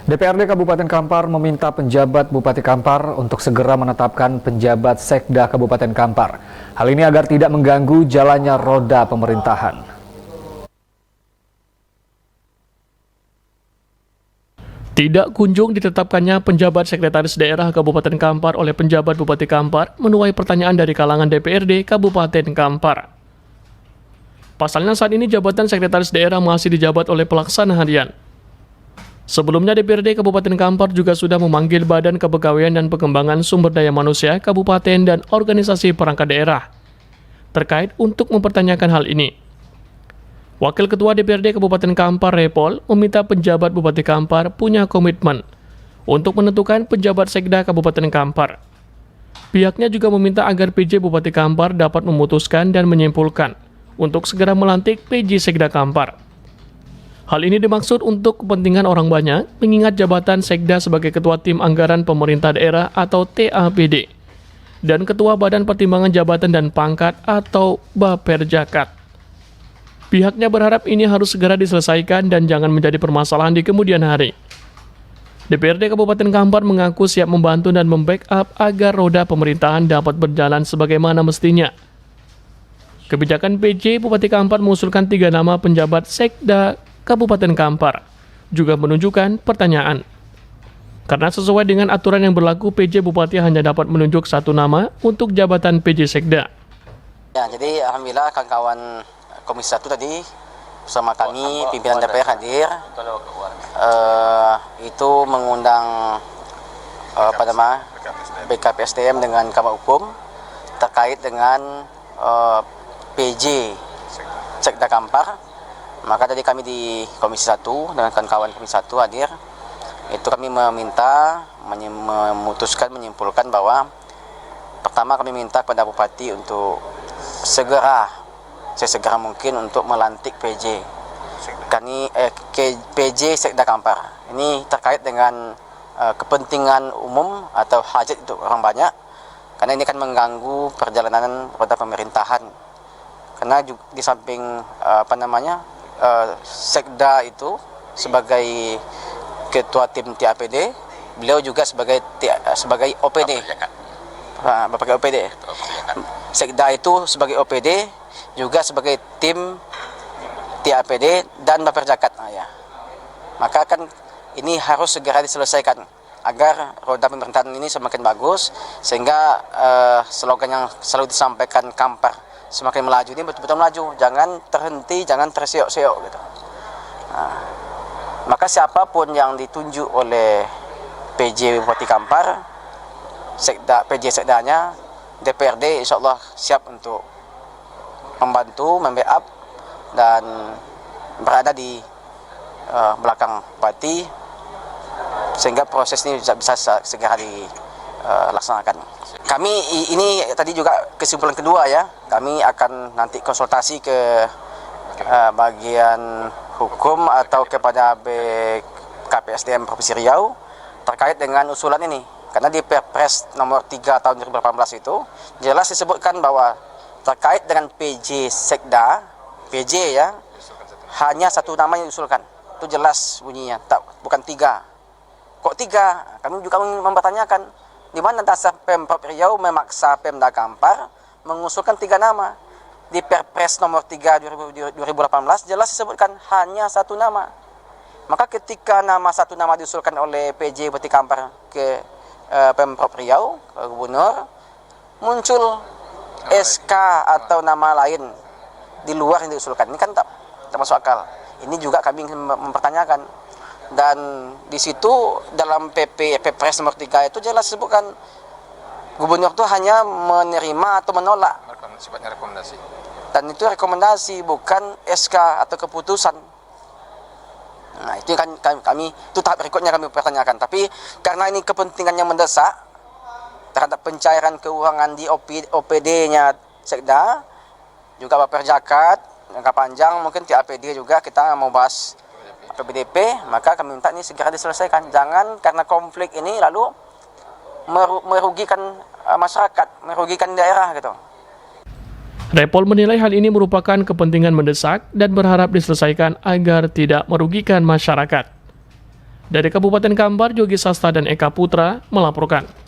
DPRD Kabupaten Kampar meminta penjabat Bupati Kampar untuk segera menetapkan penjabat Sekda Kabupaten Kampar. Hal ini agar tidak mengganggu jalannya roda pemerintahan. Tidak kunjung ditetapkannya penjabat Sekretaris Daerah Kabupaten Kampar oleh penjabat Bupati Kampar menuai pertanyaan dari kalangan DPRD Kabupaten Kampar. Pasalnya saat ini jabatan Sekretaris Daerah masih dijabat oleh pelaksana harian. Sebelumnya DPRD Kabupaten Kampar juga sudah memanggil Badan Kepegawaian dan Pengembangan Sumber Daya Manusia Kabupaten dan organisasi perangkat daerah terkait untuk mempertanyakan hal ini. Wakil Ketua DPRD Kabupaten Kampar Repol meminta penjabat Bupati Kampar punya komitmen untuk menentukan penjabat Sekda Kabupaten Kampar. Pihaknya juga meminta agar PJ Bupati Kampar dapat memutuskan dan menyimpulkan untuk segera melantik PJ Sekda Kampar. Hal ini dimaksud untuk kepentingan orang banyak, mengingat jabatan Sekda sebagai Ketua Tim Anggaran Pemerintah Daerah atau TAPD dan Ketua Badan Pertimbangan Jabatan dan Pangkat atau Baperjakat. Pihaknya berharap ini harus segera diselesaikan dan jangan menjadi permasalahan di kemudian hari. DPRD Kabupaten Kampar mengaku siap membantu dan membackup agar roda pemerintahan dapat berjalan sebagaimana mestinya. Kebijakan PJ Bupati Kampar mengusulkan 3 nama penjabat Sekda Kabupaten Kampar, juga menunjukkan pertanyaan. Karena sesuai dengan aturan yang berlaku, PJ Bupati hanya dapat menunjuk 1 nama untuk jabatan PJ Sekda. Ya, jadi alhamdulillah kawan-kawan Komisi 1 tadi bersama kami, pimpinan DPR hadir. Itu mengundang BKPSDM dengan Kamar Hukum terkait dengan PJ Sekda Kampar. Maka tadi kami di Komisi 1 dengan kawan-kawan Komisi 1 hadir. Itu kami memutuskan, menyimpulkan bahwa pertama kami minta kepada Bupati untuk sesegera mungkin untuk melantik PJ Sekda Kampar. Ini terkait dengan kepentingan umum atau hajat untuk orang banyak, karena ini kan mengganggu perjalanan roda pemerintahan. Karena juga di samping Sekda itu sebagai Ketua Tim TAPD, beliau juga sebagai OPD. Bapak OPD. Sekda itu sebagai OPD, juga sebagai tim TAPD dan Baperjakat. Maka kan ini harus segera diselesaikan agar roda pemerintahan ini semakin bagus, sehingga slogan yang selalu disampaikan Kampar semakin melaju ini betul-betul melaju, jangan terhenti, jangan terseok-seok gitu. Maka siapapun yang ditunjuk oleh PJ Bupati Kampar, PJ Sekdanya, DPRD insya Allah siap untuk membantu, membackup dan berada di belakang Bupati sehingga proses ini bisa segera dilaksanakan. Kami ini tadi juga kesimpulan kedua ya, kami akan nanti konsultasi ke bagian hukum atau kepada BKPSDM Provinsi Riau terkait dengan usulan ini. Karena di Perpres nomor 3 tahun 2018 itu jelas disebutkan bahwa terkait dengan PJ Sekda, PJ ya, hanya 1 nama yang diusulkan. Itu jelas bunyinya, bukan 3. Kok 3? Kami juga mempertanyakan di mana dasar Pemprov Riau memaksa Pemda Kampar mengusulkan 3 nama. Di Perpres nomor 3 2018 jelas disebutkan hanya 1 nama. Maka ketika 1 nama diusulkan oleh PJ Bupati Kampar ke Pemprov Riau, ke Gubernur, muncul SK atau nama lain di luar yang diusulkan. Ini kan tak masuk akal. Ini juga kami mempertanyakan. Dan di situ dalam Perpres nomor 3 itu jelas disebutkan Gubernur itu hanya menerima atau menolak. Sifatnya rekomendasi. Dan itu rekomendasi, bukan SK atau keputusan. Nah, itu kan kami itu tahap berikutnya kami pertanyakan. Tapi karena ini kepentingannya mendesak terhadap pencairan keuangan di OPD-nya Sekda, juga Baperjakat, jangka panjang mungkin TAPD juga kita mau bahas PBDP, maka kami minta ini segera diselesaikan. Jangan karena konflik ini lalu merugikan masyarakat, merugikan daerah gitu. Repol menilai hal ini merupakan kepentingan mendesak dan berharap diselesaikan agar tidak merugikan masyarakat. Dari Kabupaten Kampar, Yogi Sasta dan Eka Putra melaporkan.